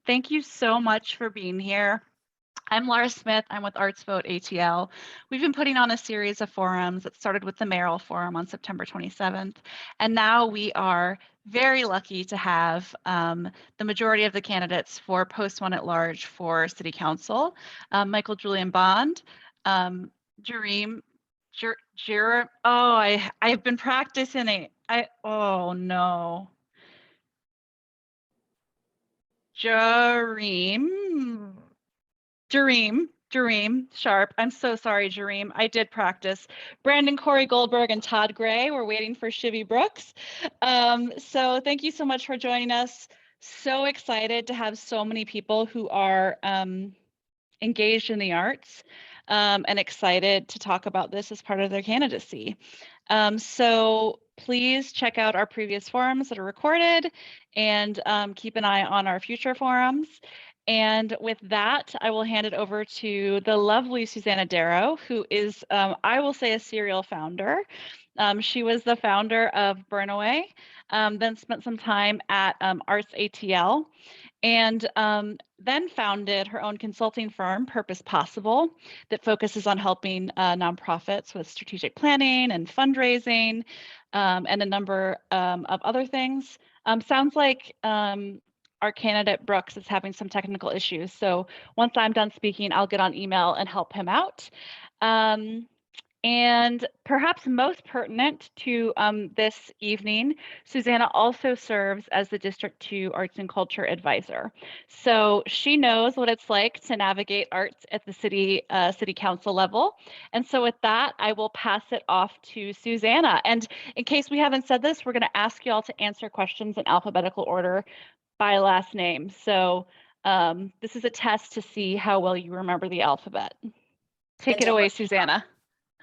Thank you so much for being here. I'm Laura Smith. I'm with Arts Vote ATL. We've been putting on a series of forums that started with the mayoral forum on September 27th. And now we are very lucky to have the majority of the candidates for post one at large for city council. Michael Julian Bond, Jareem, I've been practicing it. Oh no. Jareem Sharp. I'm so sorry, Jareem. I did practice. Brandon Corey Goldberg and Todd Gray. We're waiting for Shivy Brooks. So thank you so much for joining us. So excited to have so many people who are engaged in the arts and excited to talk about this as part of their candidacy. So please check out our previous forums that are recorded and keep an eye on our future forums. And with that, I will hand it over to the lovely Susanna Darrow, who is, I will say, a serial founder. She was the founder of Burnaway, then spent some time at Arts ATL, and then founded her own consulting firm, Purpose Possible, that focuses on helping nonprofits with strategic planning and fundraising and a number of other things. Sounds like our candidate Brooks is having some technical issues. So once I'm done speaking, I'll get on email and help him out. And perhaps most pertinent to this evening, Susanna also serves as the District 2 Arts and Culture Advisor. So she knows what it's like to navigate arts at the city council level. And so with that, I will pass it off to Susanna. And in case we haven't said this, we're going to ask you all to answer questions in alphabetical order by last name. So this is a test to see how well you remember the alphabet. Take it away, Susanna.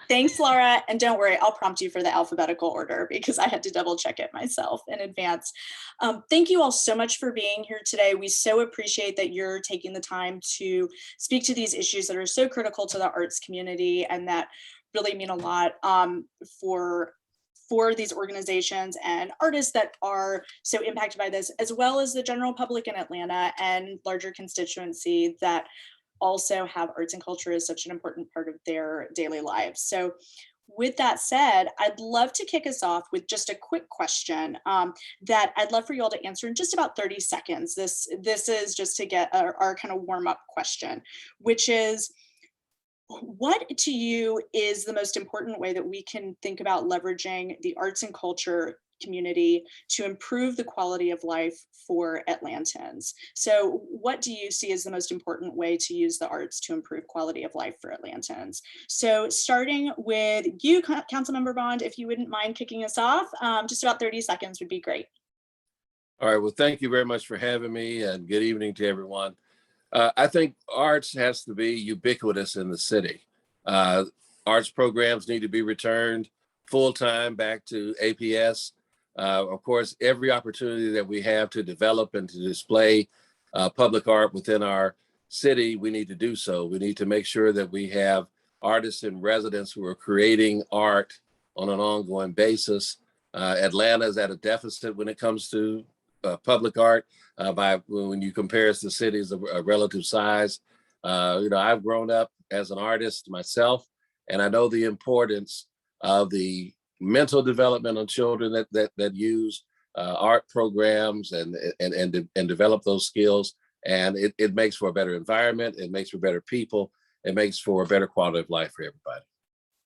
Thanks, Laura. And don't worry, I'll prompt you for the alphabetical order because I had to double check it myself in advance. Thank you all so much for being here today. We so appreciate that you're taking the time to speak to these issues that are so critical to the arts community and that really mean a lot for these organizations and artists that are so impacted by this, as well as the general public in Atlanta and larger constituency that also have arts and culture as such an important part of their daily lives. So with that said, I'd love to kick us off with just a quick question that I'd love for you all to answer in just about 30 seconds. This is just to get our kind of warm up question, which is, what to you is the most important way that we can think about leveraging the arts and culture community to improve the quality of life for Atlantans? So what do you see as the most important way to use the arts to improve quality of life for Atlantans? So starting with you, Councilmember Bond, if you wouldn't mind kicking us off, just about 30 seconds would be great. All right, well, thank you very much for having me and good evening to everyone. I think arts has to be ubiquitous in the city. Arts programs need to be returned full-time back to APS. Of course, every opportunity that we have to develop and to display public art within our city, we need to do so. We need to make sure that we have artists and residents who are creating art on an ongoing basis. Atlanta is at a deficit when it comes to public art when you compare us to cities of a relative size. I've grown up as an artist myself, and I know the importance of the mental development of children that use art programs and develop those skills. And it makes for a better environment. It makes for better people. It makes for a better quality of life for everybody.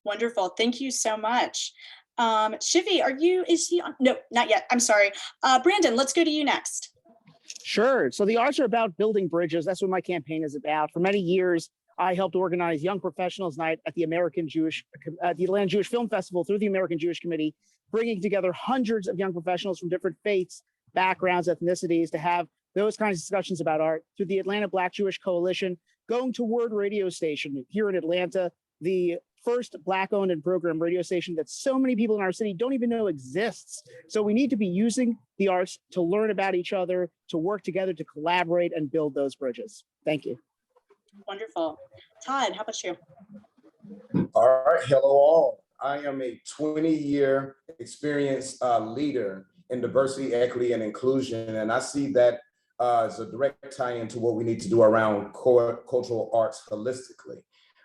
Wonderful. Thank you so much. Shivy, is he on? No, not yet. I'm sorry. Brandon, let's go to you next. Sure. So the arts are about building bridges. That's what my campaign is about. For many years, I helped organize Young Professionals Night at the Atlanta Jewish Film Festival through the American Jewish Committee, bringing together hundreds of young professionals from different faiths, backgrounds, ethnicities to have those kinds of discussions about art. Through the Atlanta Black Jewish Coalition, going to Word radio station here in Atlanta, the first Black-owned and programmed radio station that so many people in our city don't even know exists. So we need to be using the arts to learn about each other, to work together, to collaborate and build those bridges. Thank you. Wonderful. Todd, how about you? All right, hello all. I am a 20-year experienced leader in diversity, equity, and inclusion, and I see that is a direct tie into what we need to do around cultural arts holistically.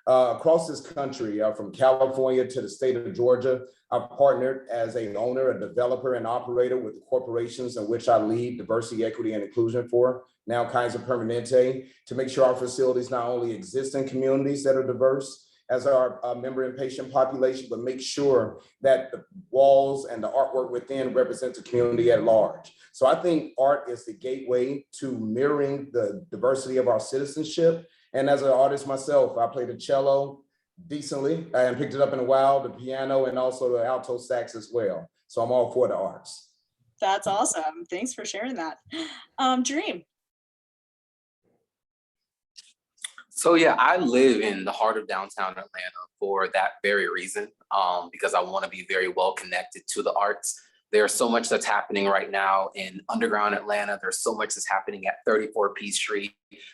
Across this country, from California to the state of Georgia, I've partnered as an owner, a developer, and operator with the corporations in which I lead diversity, equity, and inclusion for, now Kaiser Permanente, to make sure our facilities not only exist in communities that are diverse as our member and patient population, but make sure that the walls and the artwork within represent the community at large. So I think art is the gateway to mirroring the diversity of our citizenship. And as an artist myself, I played the cello decently and picked it up in a while, the piano, and also the alto sax as well. So I'm all for the arts. That's awesome. Thanks for sharing that. Dream. So yeah, I live in the heart of downtown Atlanta for that very reason, because I want to be very well connected to the arts. There's so much that's happening right now in underground Atlanta. There's so much that's happening at 34 Peachtree,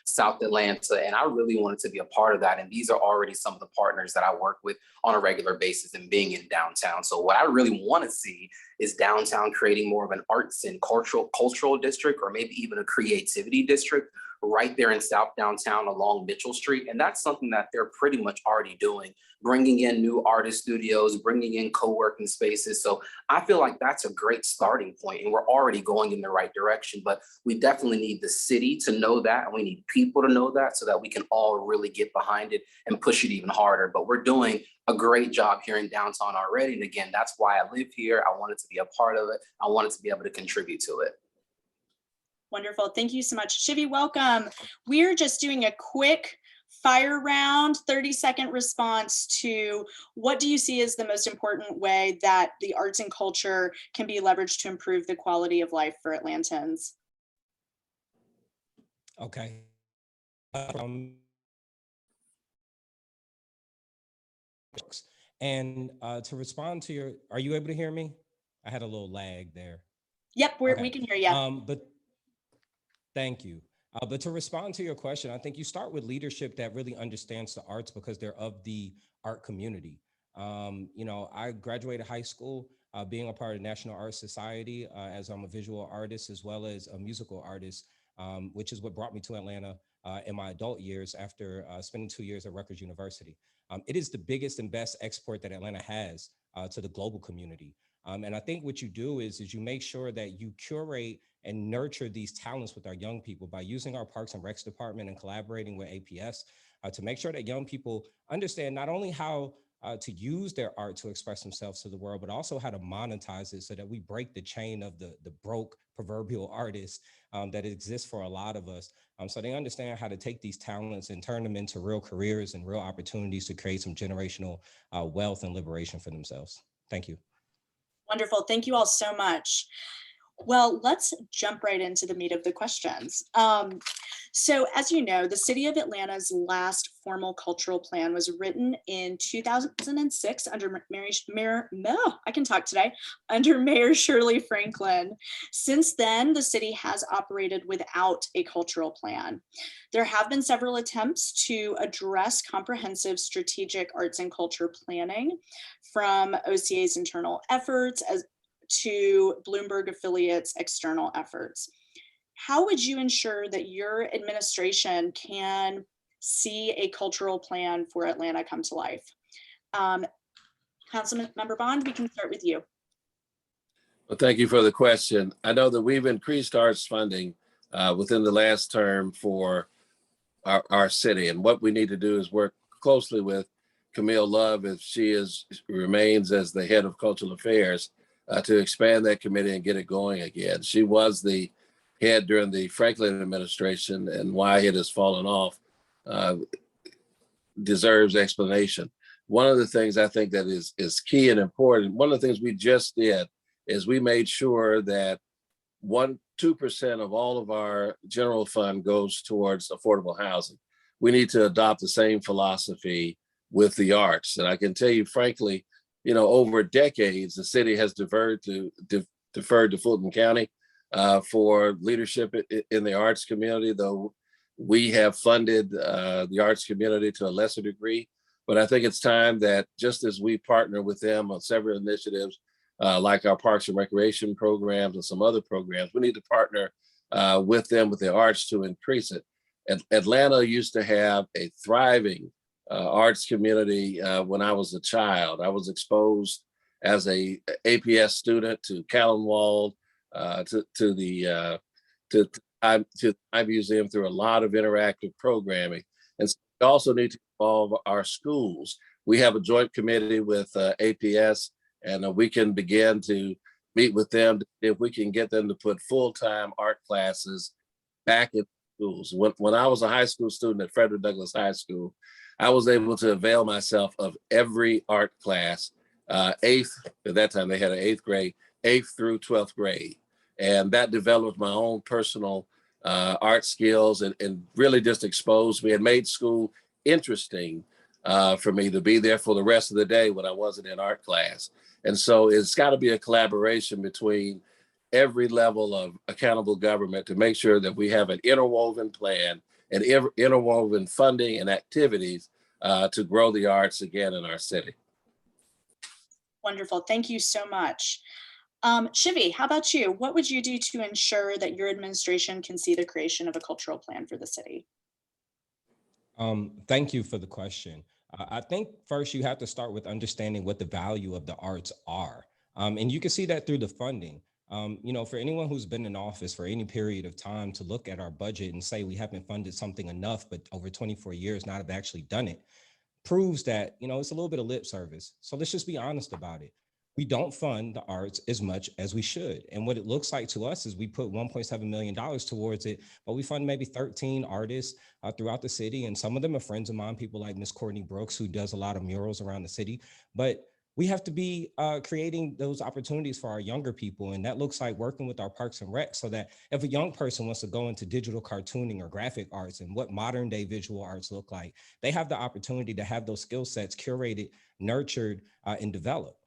South Atlanta, and I really wanted to be a part of that. And these are already some of the partners that I work with on a regular basis and being in downtown. So what I really want to see is downtown creating more of an arts and cultural district, or maybe even a creativity district right there in South Downtown along Mitchell Street. And that's something that they're pretty much already doing, bringing in new artist studios, bringing in co-working spaces. So I feel like that's a great starting point, and we're already going in the right direction, but we definitely need the city to know that, and we need people to know that, so that we can all really get behind it and push it even harder. But we're doing a great job here in downtown already. And again, that's why I live here. I wanted to be a part of it. I wanted to be able to contribute to it. Wonderful. Thank you so much. Shivi, welcome. We're just doing a quick fire round, 30-second response to what do you see as the most important way that the arts and culture can be leveraged to improve the quality of life for Atlantans? Okay. And to respond to your, are you able to hear me? I had a little lag there. Yep, we can hear you. But thank you. But to respond to your question, I think you start with leadership that really understands the arts because they're of the art community. You know, I graduated high school being a part of the National Art Society as I'm a visual artist as well as a musical artist, which is what brought me to Atlanta in my adult years after spending 2 years at Rutgers University. It is the biggest and best export that Atlanta has to the global community. And I think what you do is you make sure that you curate and nurture these talents with our young people by using our Parks and Recs department and collaborating with APS to make sure that young people understand not only how to use their art to express themselves to the world, but also how to monetize it so that we break the chain of the broke proverbial artist that exists for a lot of us. So they understand how to take these talents and turn them into real careers and real opportunities to create some generational wealth and liberation for themselves. Thank you. Wonderful. Thank you all so much. Well, let's jump right into the meat of the questions. So as you know, the City of Atlanta's last formal cultural plan was written in 2006 under Mayor Shirley Franklin. Since then, the city has operated without a cultural plan. There have been several attempts to address comprehensive strategic arts and culture planning, from OCA's internal efforts to Bloomberg affiliates' external efforts. How would you ensure that your administration can see a cultural plan for Atlanta come to life? Councilmember Bond, we can start with you. Well, thank you for the question. I know that we've increased arts funding within the last term for our city. And what we need to do is work closely with Camille Love, if she remains as the head of cultural affairs, to expand that committee and get it going again. She was the head during the Franklin administration, and why it has fallen off deserves explanation. One of the things I think that is key and important, one of the things we just did is we made sure that 2% of all of our general fund goes towards affordable housing. We need to adopt the same philosophy with the arts. And I can tell you, frankly, you know, over decades, the city has deferred to Fulton County for leadership in the arts community, though we have funded the arts community to a lesser degree. But I think it's time that just as we partner with them on several initiatives, like our Parks and Recreation programs and some other programs, we need to partner with them with the arts to increase it. Atlanta used to have a thriving arts community when I was a child. I was exposed as a APS student to Callenwald, to the Museum through a lot of interactive programming. And so we also need to involve our schools. We have a joint committee with APS, and we can begin to meet with them if we can get them to put full-time art classes back in schools. When I was a high school student at Frederick Douglass High School, I was able to avail myself of every art class, eighth, at that time they had an eighth grade, 8th through 12th grade. And that developed my own personal art skills and really just exposed me and made school interesting for me to be there for the rest of the day when I wasn't in art class. And so it's got to be a collaboration between every level of accountable government to make sure that we have an interwoven plan and interwoven funding and activities to grow the arts again in our city. Wonderful. Thank you so much. Shivi, how about you? What would you do to ensure that your administration can see the creation of a cultural plan for the city? Thank you for the question. I think first you have to start with understanding what the value of the arts are. And you can see that through the funding. For anyone who's been in office for any period of time to look at our budget and say we haven't funded something enough, but over 24 years not have actually done it, proves that, it's a little bit of lip service. So let's just be honest about it. We don't fund the arts as much as we should. And what it looks like to us is we put $1.7 million towards it, but we fund maybe 13 artists throughout the city. And some of them are friends of mine, people like Miss Courtney Brooks, who does a lot of murals around the city. But we have to be creating those opportunities for our younger people. And that looks like working with our Parks and Rec so that if a young person wants to go into digital cartooning or graphic arts and what modern day visual arts look like, they have the opportunity to have those skill sets curated, nurtured, and developed.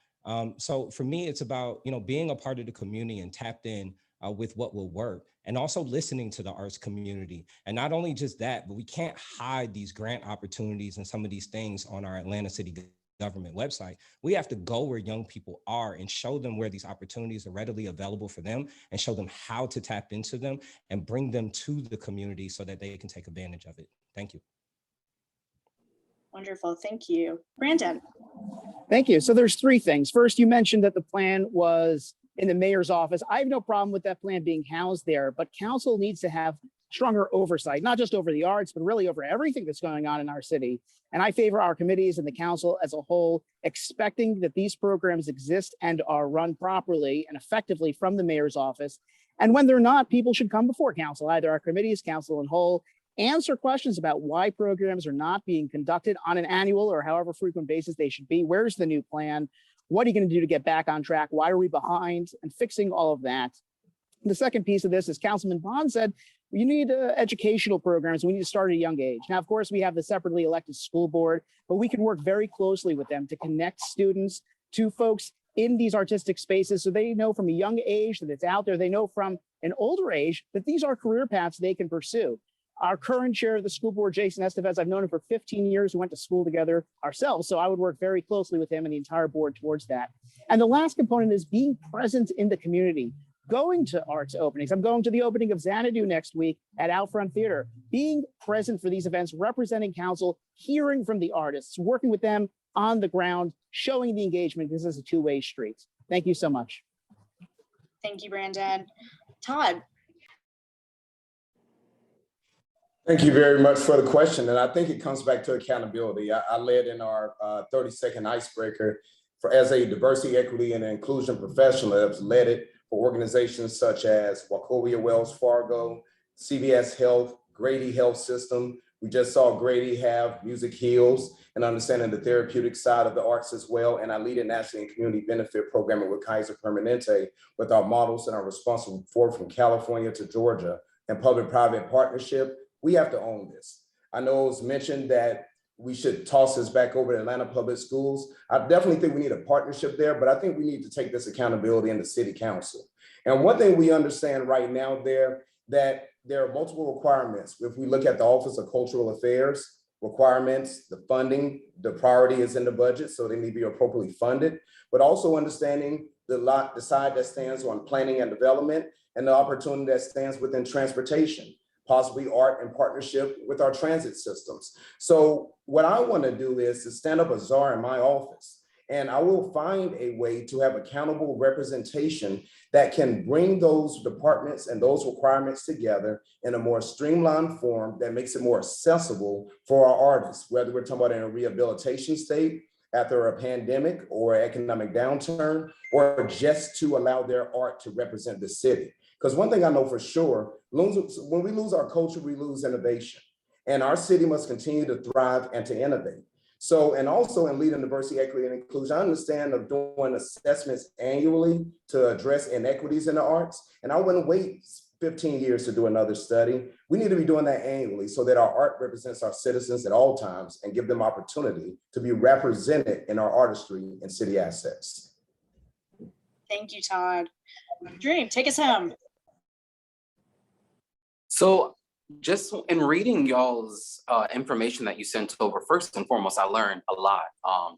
So for me, it's about, being a part of the community and tapped in with what will work, and also listening to the arts community. And not only just that, but we can't hide these grant opportunities and some of these things on our Atlanta City government website. We have to go where young people are and show them where these opportunities are readily available for them and show them how to tap into them and bring them to the community so that they can take advantage of it. Thank you. Wonderful. Thank you. Brandon. Thank you. So there's three things. First, you mentioned that the plan was in the mayor's office. I have no problem with that plan being housed there, but council needs to have stronger oversight, not just over the arts, but really over everything that's going on in our city. And I favor our committees and the council as a whole, expecting that these programs exist and are run properly and effectively from the mayor's office. And when they're not, people should come before council, either our committees, council in whole, answer questions about why programs are not being conducted on an annual or however frequent basis they should be. Where's the new plan? What are you going to do to get back on track? Why are we behind? And fixing all of that. The second piece of this, as Councilman Bond said, you need educational programs. We need to start at a young age. Now, of course, we have the separately elected school board, but we can work very closely with them to connect students to folks in these artistic spaces so they know from a young age that it's out there. They know from an older age that these are career paths they can pursue. Our current chair of the school board, Jason Estevez, I've known him for 15 years. We went to school together ourselves, so I would work very closely with him and the entire board towards that. And the last component is being present in the community, going to arts openings. I'm going to the opening of Xanadu next week at Outfront Theater, being present for these events, representing council, hearing from the artists, working with them on the ground, showing the engagement. This is a two-way street. Thank you so much. Thank you, Brandon. Todd. Thank you very much for the question. And I think it comes back to accountability. I led in our 30-second icebreaker as a diversity, equity, and inclusion professional that has led it for organizations such as Wachovia Wells Fargo, CVS Health, Grady Health System. We just saw Grady have Music Heals and understanding the therapeutic side of the arts as well. And I lead a national and community benefit programming with Kaiser Permanente with our models and our responsible for from California to Georgia and public-private partnership. We have to own this. I know it was mentioned that we should toss this back over to Atlanta Public Schools. I definitely think we need a partnership there, but I think we need to take this accountability in the city council. And one thing we understand right now that there are multiple requirements. If we look at the Office of Cultural Affairs requirements, the funding, the priority is in the budget, so they need to be appropriately funded, but also understanding the side that stands on planning and development, and the opportunity that stands within transportation, possibly art in partnership with our transit systems. So what I want to do is to stand up a czar in my office, and I will find a way to have accountable representation that can bring those departments and those requirements together in a more streamlined form that makes it more accessible for our artists, whether we're talking about in a rehabilitation state after a pandemic or economic downturn, or just to allow their art to represent the city. Because one thing I know for sure, when we lose our culture, we lose innovation. And our city must continue to thrive and to innovate. So, and also in leading diversity, equity, and inclusion, I understand of doing assessments annually to address inequities in the arts. And I wouldn't wait 15 years to do another study. We need to be doing that annually so that our art represents our citizens at all times and give them opportunity to be represented in our artistry and city assets. Thank you, Todd. Dream, take us home. So just in reading y'all's information that you sent over, first and foremost, I learned a lot.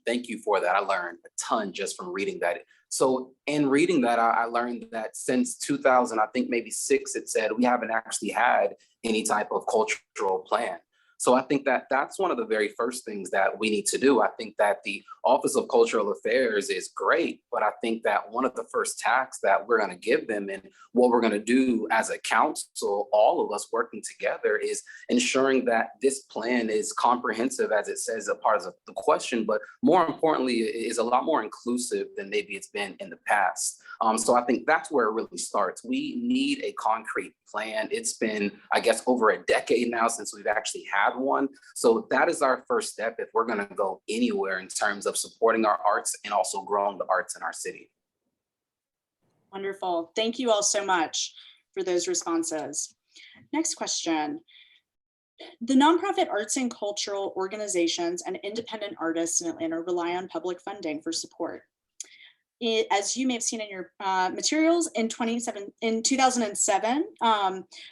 Thank you for that. I learned a ton just from reading that. So in reading that, I learned that since 2000, I think maybe 6, it said, we haven't actually had any type of cultural plan. So I think that that's one of the very first things that we need to do. I think that the Office of Cultural Affairs is great, but I think that one of the first tasks that we're going to give them and what we're going to do as a council, all of us working together, is ensuring that this plan is comprehensive, as it says, a part of the question, but more importantly, is a lot more inclusive than maybe it's been in the past. So I think that's where it really starts. We need a concrete plan. It's been, I guess, over a decade now since we've actually had one. So that is our first step if we're going to go anywhere in terms of supporting our arts and also growing the arts in our city. Wonderful. Thank you all so much for those responses. Next question. The nonprofit arts and cultural organizations and independent artists in Atlanta rely on public funding for support. As you may have seen in your materials, in 2007,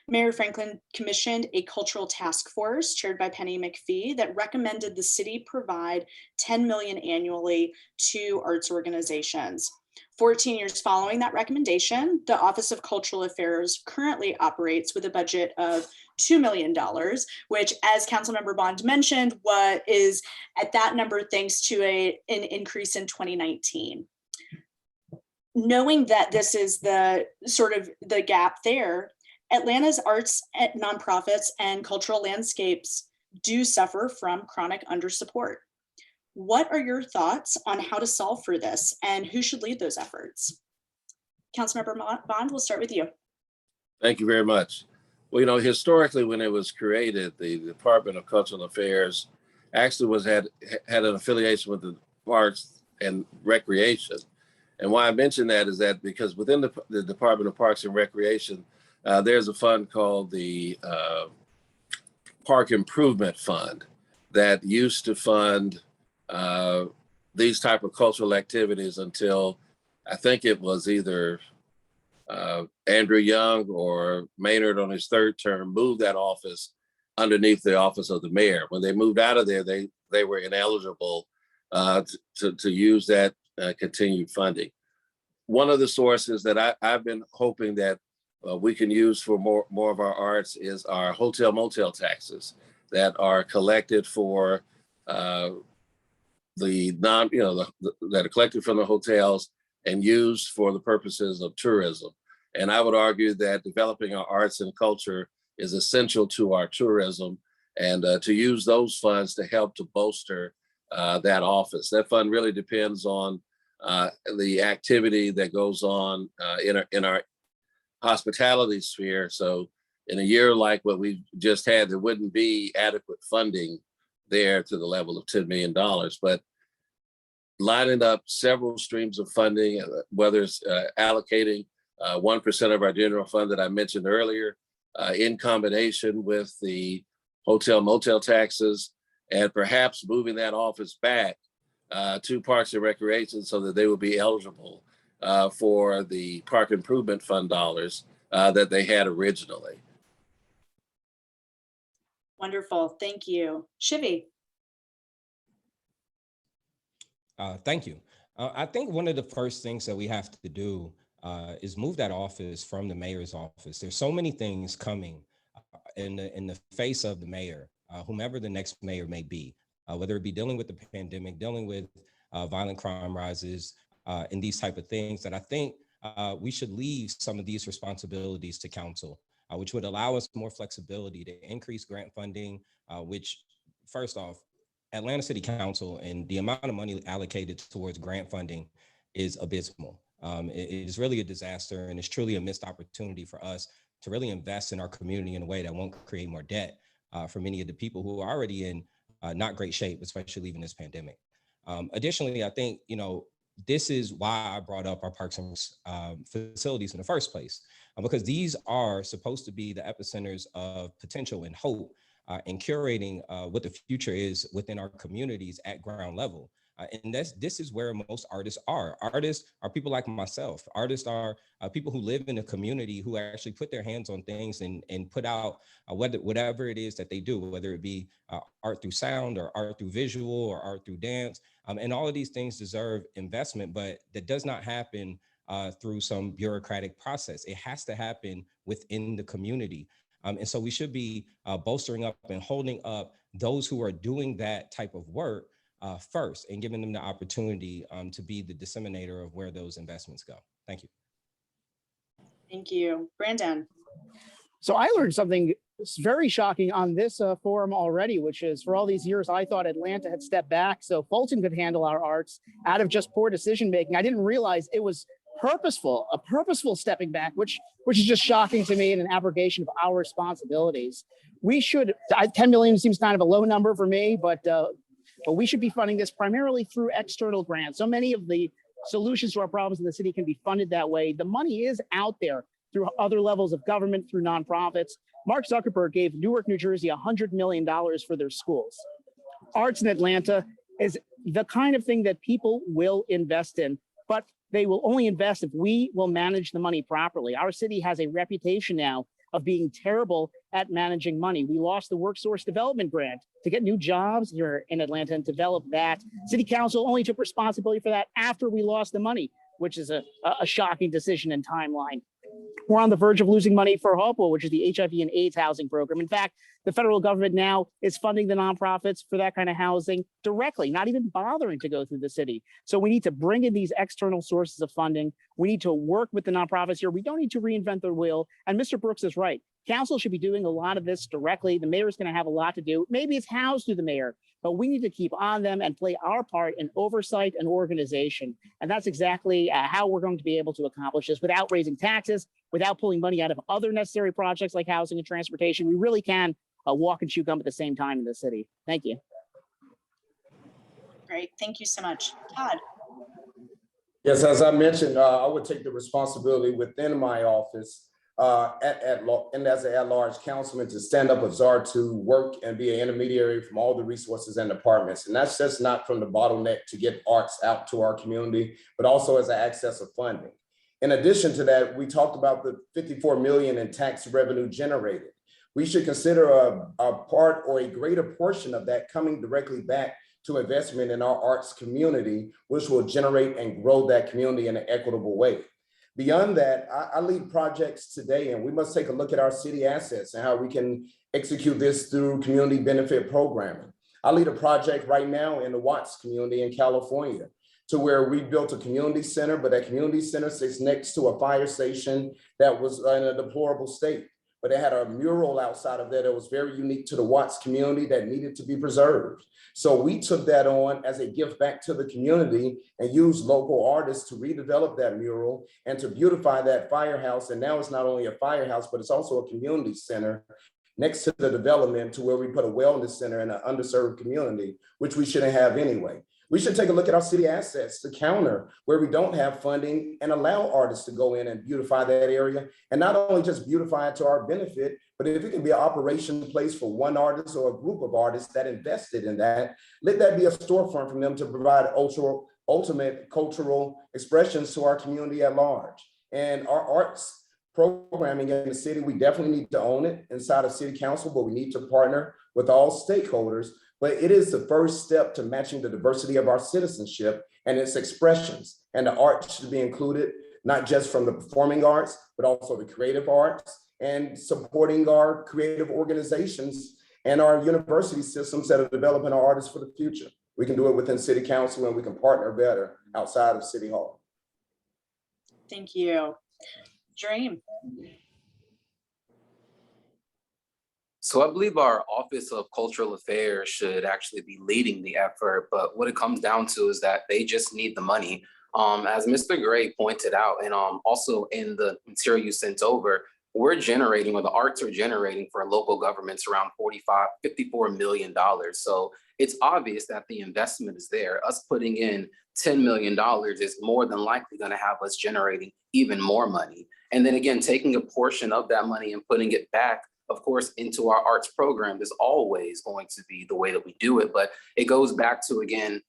Mayor Franklin commissioned a cultural task force chaired by Penny McPhee that recommended the city provide $10 million annually to arts organizations. 14 years following that recommendation, the Office of Cultural Affairs currently operates with a budget of $2 million, which, as Councilmember Bond mentioned, what is at that number thanks to an increase in 2019. Knowing that this is the sort of the gap there, Atlanta's arts nonprofits and cultural landscapes do suffer from chronic undersupport. What are your thoughts on how to solve for this and who should lead those efforts? Councilmember Bond, we'll start with you. Thank you very much. Well, you know, historically, when it was created, the Department of Cultural Affairs actually had an affiliation with the Parks and Recreation. And why I mention that is that because within the Department of Parks and Recreation, there's a fund called the Park Improvement Fund that used to fund these type of cultural activities until I think it was either Andrew Young or Maynard on his third term moved that office underneath the office of the mayor. When they moved out of there, they were ineligible to use that continued funding. One of the sources that I've been hoping that we can use for more of our arts is our hotel motel taxes that are collected for that are collected from the hotels and used for the purposes of tourism. And I would argue that developing our arts and culture is essential to our tourism, and to use those funds to help to bolster that office. That fund really depends on the activity that goes on in our hospitality sphere. So in a year like what we just had, there wouldn't be adequate funding there to the level of $10 million. But lining up several streams of funding, whether it's allocating 1% of our general fund that I mentioned earlier, in combination with the hotel motel taxes, and perhaps moving that office back to Parks and Recreation so that they will be eligible for the Park Improvement Fund dollars that they had originally. Wonderful, thank you. Shivi. Thank you. I think one of the first things that we have to do is move that office from the mayor's office. There's so many things coming in the face of the mayor, whomever the next mayor may be, whether it be dealing with the pandemic, dealing with violent crime rises, and these type of things, that I think we should leave some of these responsibilities to council, which would allow us more flexibility to increase grant funding, which, first off, Atlanta City Council and the amount of money allocated towards grant funding is abysmal. It is really a disaster, and it's truly a missed opportunity for us to really invest in our community in a way that won't create more debt for many of the people who are already in not great shape, especially leaving this pandemic. Additionally, I think, this is why I brought up our parks and facilities in the first place, because these are supposed to be the epicenters of potential and hope, and curating what the future is within our communities at ground level. And this is where most artists are. Artists are people like myself. Artists are people who live in a community, who actually put their hands on things and put out whatever it is that they do, whether it be art through sound or art through visual or art through dance. And all of these things deserve investment, but that does not happen through some bureaucratic process. It has to happen within the community. And so we should be bolstering up and holding up those who are doing that type of work first, and giving them the opportunity to be the disseminator of where those investments go. Thank you. Thank you. Brandon. So I learned something very shocking on this forum already, which is, for all these years, I thought Atlanta had stepped back so Fulton could handle our arts out of just poor decision making. I didn't realize it was a purposeful stepping back, which is just shocking to me, and an abrogation of our responsibilities. We should, 10 million seems kind of a low number for me, but we should be funding this primarily through external grants. So many of the solutions to our problems in the city can be funded that way. The money is out there through other levels of government, through nonprofits. Mark Zuckerberg gave Newark, New Jersey, $100 million for their schools. Arts in Atlanta is the kind of thing that people will invest in, but they will only invest if we will manage the money properly. Our city has a reputation now of being terrible at managing money. We lost the Workforce Development Grant to get new jobs here in Atlanta and develop that. City Council only took responsibility for that after we lost the money, which is a shocking decision and timeline. We're on the verge of losing money for HOPWA, which is the HIV and AIDS housing program. In fact, the federal government now is funding the nonprofits for that kind of housing directly, not even bothering to go through the city. So we need to bring in these external sources of funding. We need to work with the nonprofits here. We don't need to reinvent the wheel. And Mr. Brooks is right. Council should be doing a lot of this directly. The mayor is going to have a lot to do. Maybe it's housed through the mayor, but we need to keep on them and play our part in oversight and organization. And that's exactly how we're going to be able to accomplish this without raising taxes, without pulling money out of other necessary projects like housing and transportation. We really can walk and chew gum at the same time in the city. Thank you. Great. Thank you so much. Todd. Yes, as I mentioned, I would take the responsibility within my office and as an at-large councilman to stand up with czar to work and be an intermediary from all the resources and departments. And that's just not from the bottleneck to get arts out to our community, but also as an access of funding. In addition to that, we talked about the 54 million in tax revenue generated. We should consider a part or a greater portion of that coming directly back to investment in our arts community, which will generate and grow that community in an equitable way. Beyond that, I lead projects today, and we must take a look at our city assets and how we can execute this through community benefit programming. I lead a project right now in the Watts community in California, to where we built a community center, but that community center sits next to a fire station that was in a deplorable state. But it had a mural outside of that that was very unique to the Watts community that needed to be preserved. So we took that on as a gift back to the community and used local artists to redevelop that mural and to beautify that firehouse. And now it's not only a firehouse, but it's also a community center next to the development, to where we put a wellness center in an underserved community, which we shouldn't have anyway. We should take a look at our city assets to counter where we don't have funding and allow artists to go in and beautify that area. And not only just beautify it to our benefit, but if it can be an operation place for one artist or a group of artists that invested in that, let that be a storefront for them to provide ultimate cultural expressions to our community at large. And our arts programming in the city, we definitely need to own it inside of city council, but we need to partner with all stakeholders but it is the first step to matching the diversity of our citizenship and its expressions. And the arts should be included, not just from the performing arts, but also the creative arts, and supporting our creative organizations and our university systems that are developing our artists for the future. We can do it within city council, and we can partner better outside of City Hall. Thank you. Dream. So I believe our Office of Cultural Affairs should actually be leading the effort, but what it comes down to is that they just need the money. As Mr. Gray pointed out, and also in the material you sent over, we're generating, or the arts are generating for local governments around $54 million. So it's obvious that the investment is there. Us putting in $10 million is more than likely going to have us generating even more money. And then again, taking a portion of that money and putting it back, of course, into our arts program is always going to be the way that we do it. But it goes back to, again,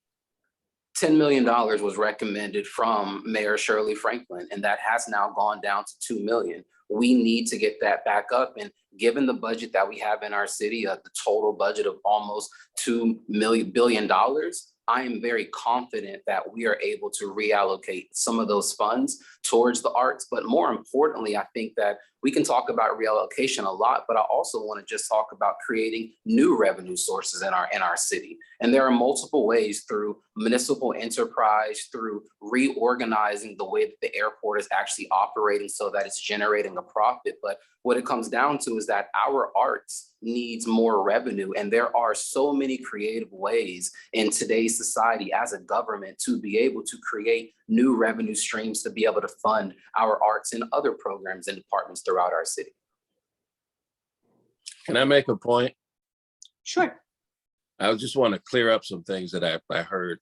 $10 million was recommended from Mayor Shirley Franklin, and that has now gone down to $2 million. We need to get that back up. And given the budget that we have in our city, the total budget of almost $2 billion, I am very confident that we are able to reallocate some of those funds towards the arts. But more importantly, I think that we can talk about reallocation a lot, but I also want to just talk about creating new revenue sources in our city. And there are multiple ways, through municipal enterprise, through reorganizing the way that the airport is actually operating so that it's generating a profit. But what it comes down to is that our arts needs more revenue. And there are so many creative ways in today's society as a government to be able to create new revenue streams to be able to fund our arts and other programs and departments throughout our city. Can I make a point? Sure. I just want to clear up some things that I heard,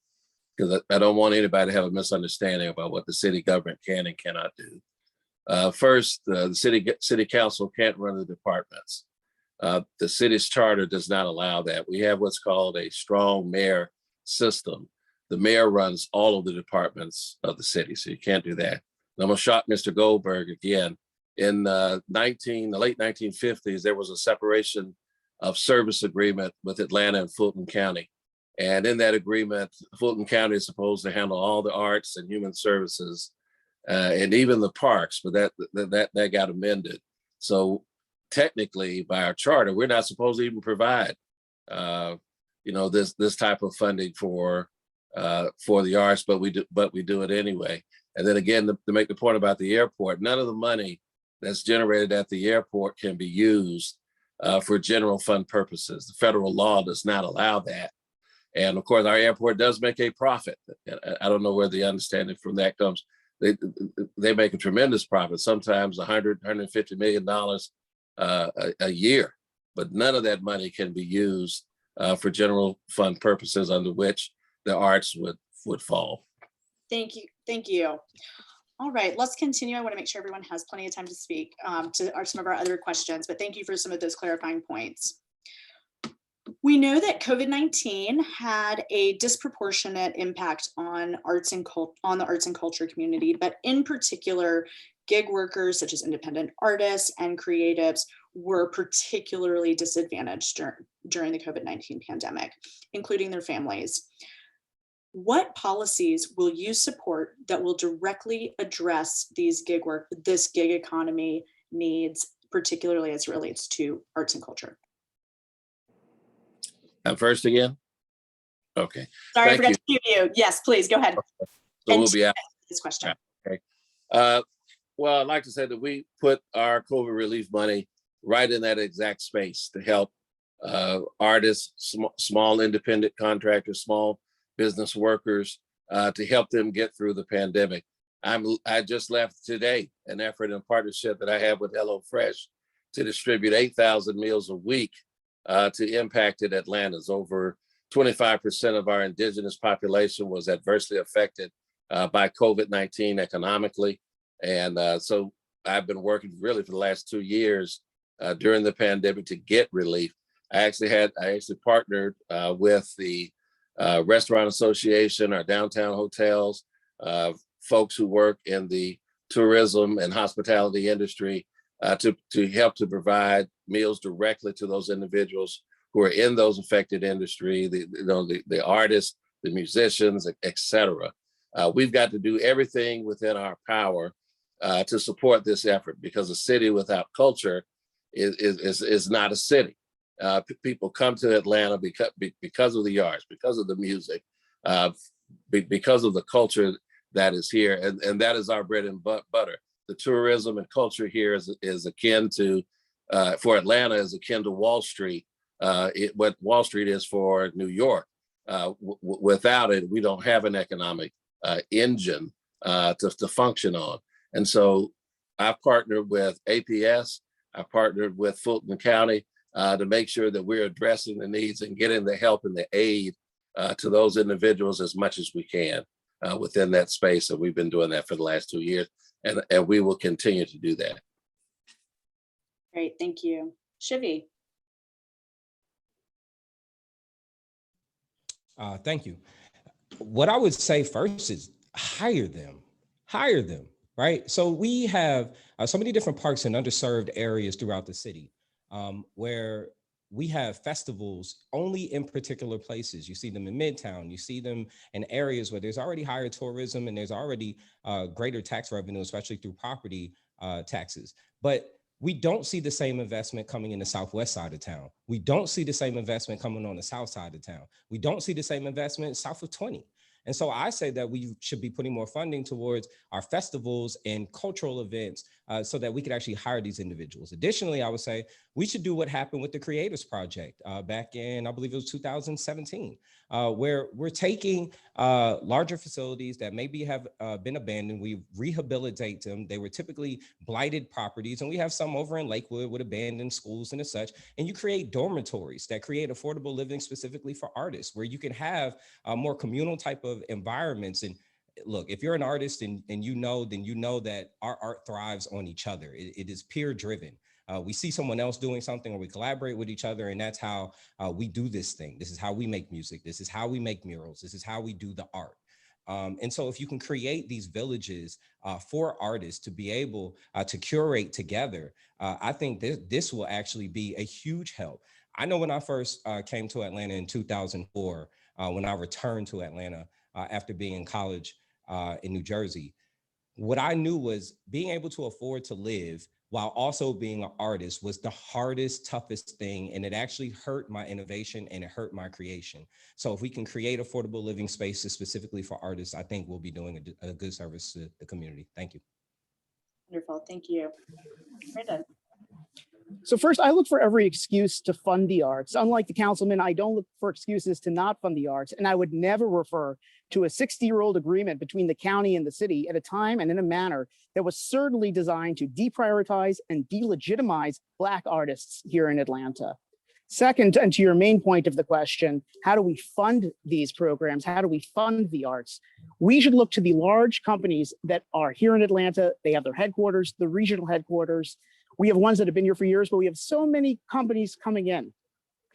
because I don't want anybody to have a misunderstanding about what the city government can and cannot do. First, the city council can't run the departments. The city's charter does not allow that. We have what's called a strong mayor system. The mayor runs all of the departments of the city, so you can't do that. And I'm gonna shock Mr. Goldberg again. In the late 1950s, there was a separation of service agreement with Atlanta and Fulton County. And in that agreement, Fulton County is supposed to handle all the arts and human services, and even the parks, but that got amended. So technically, by our charter, we're not supposed to even provide, this type of funding for the arts, but we do it anyway. And then again, to make the point about the airport, none of the money that's generated at the airport can be used for general fund purposes. The federal law does not allow that. And of course, our airport does make a profit. I don't know where the understanding from that comes. They make a tremendous profit, sometimes $150 million a year, but none of that money can be used for general fund purposes under which the arts would fall. Thank you. Thank you. All right, let's continue. I want to make sure everyone has plenty of time to speak to some of our other questions, but thank you for some of those clarifying points. We know that COVID-19 had a disproportionate impact on the arts and culture community, but in particular, gig workers such as independent artists and creatives were particularly disadvantaged during the COVID-19 pandemic, including their families. What policies will you support that will directly address this gig economy needs, particularly as it relates to arts and culture? First again? Okay. Sorry, I Thank forgot to cue you. Yes, please go ahead. So we'll be out. This question. Okay. Well, I'd like to say that we put our COVID relief money right in that exact space to help artists, small independent contractors, small business workers, to help them get through the pandemic. I just left today an effort in partnership that I have with HelloFresh to distribute 8,000 meals a week to impacted Atlantas. Over 25% of our indigenous population was adversely affected by COVID-19 economically. And so I've been working really for the last 2 years during the pandemic to get relief. I actually partnered with the Restaurant Association, our downtown hotels, folks who work in the tourism and hospitality industry to help to provide meals directly to those individuals who are in those affected industry, the artists, the musicians, et cetera. We've got to do everything within our power to support this effort, because a city without culture is not a city. People come to Atlanta because of the arts, because of the music, because of the culture that is here, and that is our bread and butter. The tourism and culture here is akin to, for Atlanta, is akin to Wall Street, what Wall Street is for New York. Without it, we don't have an economic engine to function on. And so I've partnered with APS, I partnered with Fulton County to make sure that we're addressing the needs and getting the help and the aid to those individuals as much as we can within that space. And we've been doing that for the last 2 years, and we will continue to do that. Great, thank you. Shivi. Thank you. What I would say first is hire them, right? So we have so many different parks in underserved areas throughout the city where we have festivals only in particular places. You see them in Midtown, you see them in areas where there's already higher tourism and there's already greater tax revenue, especially through property taxes. But we don't see the same investment coming in the southwest side of town. We don't see the same investment coming on the south side of town. We don't see the same investment south of 20. And so I say that we should be putting more funding towards our festivals and cultural events so that we could actually hire these individuals. Additionally, I would say we should do what happened with the Creators Project back in, I believe it was 2017, where we're taking larger facilities that maybe have been abandoned. We rehabilitate them. They were typically blighted properties, and we have some over in Lakewood with abandoned schools and such. And you create dormitories that create affordable living specifically for artists, where you can have a more communal type of environments. And look, if you're an artist and you know, then you know that our art thrives on each other. It is peer driven. We see someone else doing something, or we collaborate with each other, and that's how we do this thing. This is how we make music. This is how we make murals. This is how we do the art. And so if you can create these villages for artists to be able to curate together, I think this will actually be a huge help. I know when I first came to Atlanta in 2004, when I returned to Atlanta after being in college in New Jersey, what I knew was being able to afford to live while also being an artist was the hardest, toughest thing. And it actually hurt my innovation and it hurt my creation. So if we can create affordable living spaces specifically for artists, I think we'll be doing a good service to the community. Thank you. Wonderful, thank you. Brandon. So first, I look for every excuse to fund the arts. Unlike the councilman, I don't look for excuses to not fund the arts. And I would never refer to a 60-year-old agreement between the county and the city at a time and in a manner that was certainly designed to deprioritize and delegitimize Black artists here in Atlanta. Second, and to your main point of the question, how do we fund these programs? How do we fund the arts? We should look to the large companies that are here in Atlanta. They have their headquarters, the regional headquarters. We have ones that have been here for years, but we have so many companies coming in.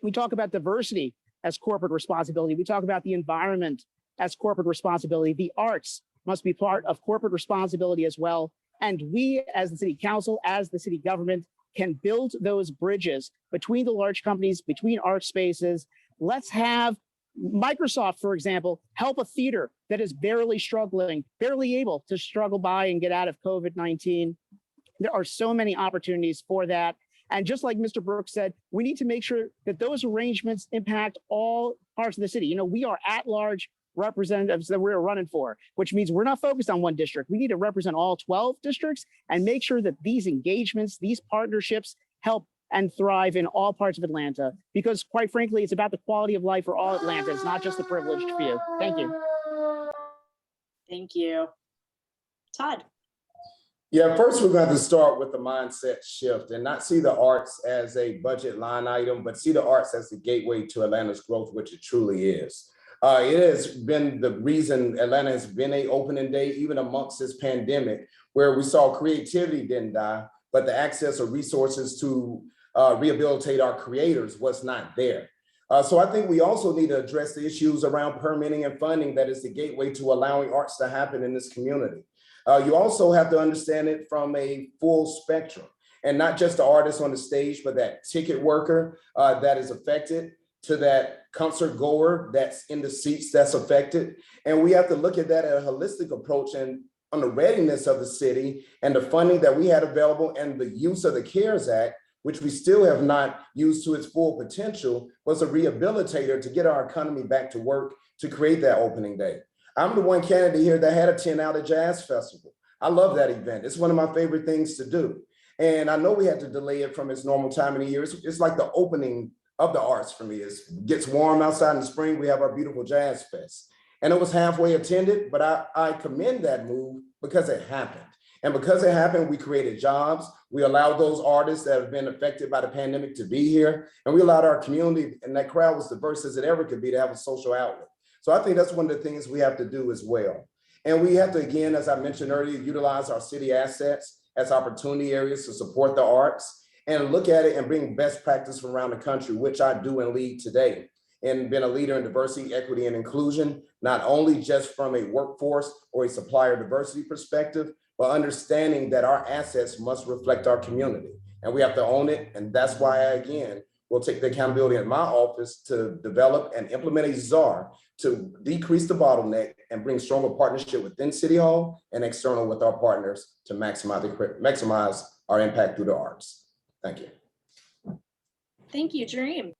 We talk about diversity as corporate responsibility. We talk about the environment as corporate responsibility. The arts must be part of corporate responsibility as well. And we, as the city council, as the city government, can build those bridges between the large companies, between art spaces. Let's have Microsoft, for example, help a theater that is barely struggling, barely able to struggle by and get out of COVID-19. There are so many opportunities for that. And just like Mr. Brooks said, we need to make sure that those arrangements impact all parts of the city. You know, we are at-large representatives that we're running for, which means we're not focused on one district. We need to represent all 12 districts and make sure that these engagements, these partnerships help and thrive in all parts of Atlanta, because quite frankly, it's about the quality of life for all Atlantans, not just the privileged few. Thank you. Thank you. Todd. Yeah, first we're going to start with the mindset shift and not see the arts as a budget line item, but see the arts as the gateway to Atlanta's growth, which it truly is. It has been the reason Atlanta has been an opening day, even amongst this pandemic, where we saw creativity didn't die, but the access of resources to rehabilitate our creators was not there. So I think we also need to address the issues around permitting and funding that is the gateway to allowing arts to happen in this community. You also have to understand it from a full spectrum. And not just the artist on the stage, but that ticket worker that is affected, to that concert goer that's in the seats that's affected. And we have to look at that at a holistic approach and on the readiness of the city and the funding that we had available and the use of the CARES Act, which we still have not used to its full potential, was a rehabilitator to get our economy back to work to create that opening day. I'm the one candidate here that had a 10-hour jazz festival. I love that event. It's one of my favorite things to do. And I know we had to delay it from its normal time of the year. It's like the opening of the arts for me. It gets warm outside in the spring. We have our beautiful Jazz Fest. And it was halfway attended, but I commend that move because it happened. And because it happened, we created jobs. We allowed those artists that have been affected by the pandemic to be here. And we allowed our community, and that crowd was diverse as it ever could be, to have a social outlet. So I think that's one of the things we have to do as well. And we have to, again, as I mentioned earlier, utilize our city assets as opportunity areas to support the arts and look at it and bring best practice from around the country, which I do and lead today. And been a leader in diversity, equity, and inclusion, not only just from a workforce or a supplier diversity perspective, but understanding that our assets must reflect our community. And we have to own it. And that's why I, again, will take the accountability in my office to develop and implement a czar to decrease the bottleneck and bring stronger partnership within City Hall and external with our partners to maximize our impact through the arts. Thank you. Thank you, Jareem.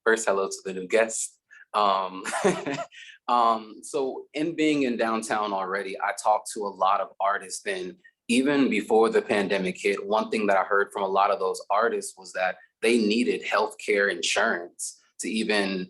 First, hello to the new guests. So in being in downtown already, I talked to a lot of artists, and even before the pandemic hit, one thing that I heard from a lot of those artists was that they needed healthcare insurance to even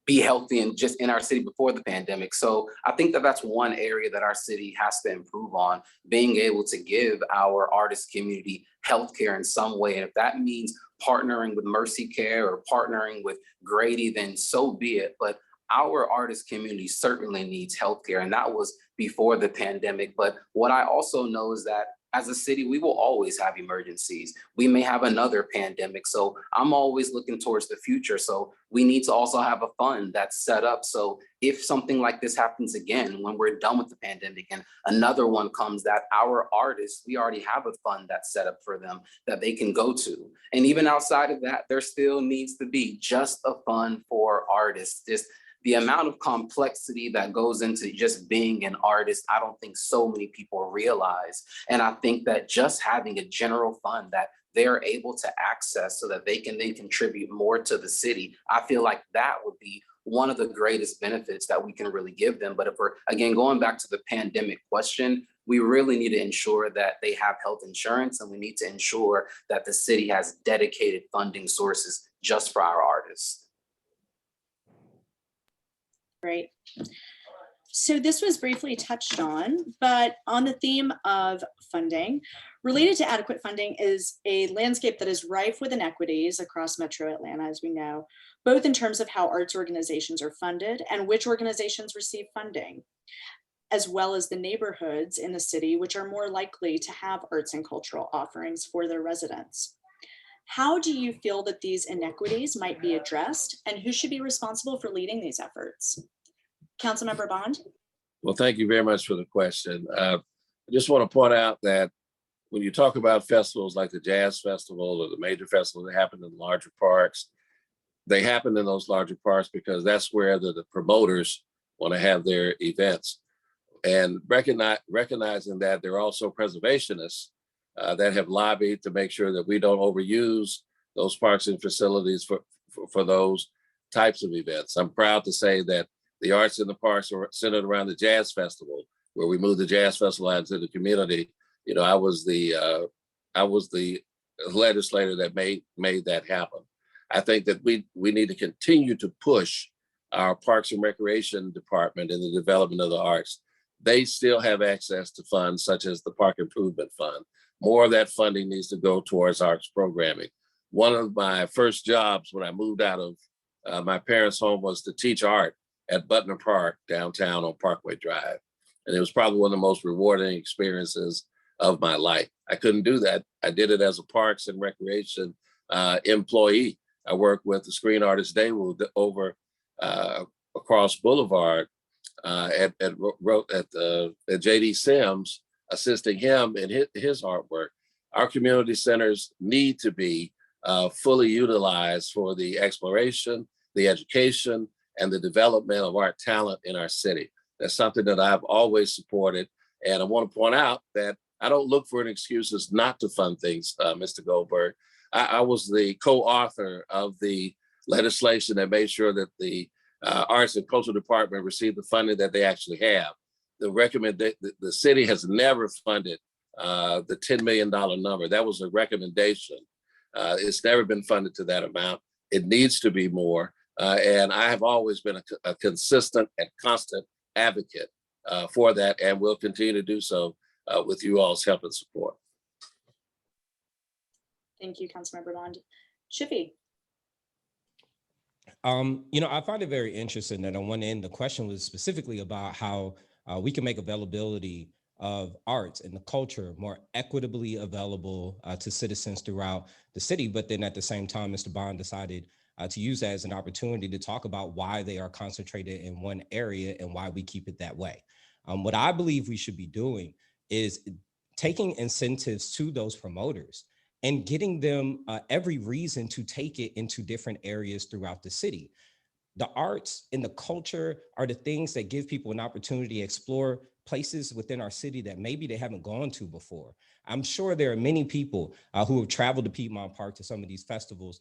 be healthy and just in our city before the pandemic. So I think that that's one area that our city has to improve on, being able to give our artist community healthcare in some way. And if that means partnering with Mercy Care or partnering with Grady, then so be it. But our artist community certainly needs healthcare, and that was before the pandemic. But what I also know is that as a city, we will always have emergencies. We may have another pandemic. So I'm always looking towards the future. So we need to also have a fund that's set up. So if something like this happens again, when we're done with the pandemic and another one comes, that our artists, we already have a fund that's set up for them that they can go to. And even outside of that, there still needs to be just a fund for artists. Just the amount of complexity that goes into just being an artist, I don't think so many people realize. And I think that just having a general fund that they're able to access so that they can then contribute more to the city, I feel like that would be one of the greatest benefits that we can really give them. But if we're, again, going back to the pandemic question, we really need to ensure that they have health insurance, and we need to ensure that the city has dedicated funding sources just for our artists. Great. So this was briefly touched on, but on the theme of funding, related to adequate funding is a landscape that is rife with inequities across Metro Atlanta, as we know, both in terms of how arts organizations are funded and which organizations receive funding, as well as the neighborhoods in the city which are more likely to have arts and cultural offerings for their residents. How do you feel that these inequities might be addressed, and who should be responsible for leading these efforts? Councilmember Bond? Well, thank you very much for the question. I just want to point out that when you talk about festivals like the Jazz Festival or the major festivals that happen in larger parks, they happen in those larger parks because that's where the promoters want to have their events. And recognizing that there are also preservationists that have lobbied to make sure that we don't overuse those parks and facilities for those types of events. I'm proud to say that the arts in the parks are centered around the Jazz Festival, where we moved the Jazz Festival out into the community. You know, I was the legislator that made that happen. I think that we need to continue to push our Parks and Recreation Department in the development of the arts. They still have access to funds such as the Park Improvement Fund. More of that funding needs to go towards arts programming. One of my first jobs when I moved out of my parents' home was to teach art at Butner Park downtown on Parkway Drive. And it was probably one of the most rewarding experiences of my life. I couldn't do that. I did it as a Parks and Recreation employee. I worked with the Screen Artist Daewoo over across Boulevard at JD Sims assisting him in his artwork. Our community centers need to be fully utilized for the exploration, the education, and the development of art talent in our city. That's something that I've always supported. And I want to point out that I don't look for any excuses not to fund things, Mr. Goldberg. I was the co-author of the legislation that made sure that the Arts and Cultural Department received the funding that they actually have. The city has never funded the $10 million number. That was a recommendation. It's never been funded to that amount. It needs to be more. And I have always been a consistent and constant advocate for that, and will continue to do so with you all's help and support. Thank you, Councilmember Bond. Shivi. I find it very interesting that on one end, the question was specifically about how we can make availability of arts and the culture more equitably available to citizens throughout the city. But then at the same time, Mr. Bond decided to use that as an opportunity to talk about why they are concentrated in one area and why we keep it that way. What I believe we should be doing is taking incentives to those promoters and getting them every reason to take it into different areas throughout the city. The arts and the culture are the things that give people an opportunity to explore places within our city that maybe they haven't gone to before. I'm sure there are many people who have traveled to Piedmont Park to some of these festivals,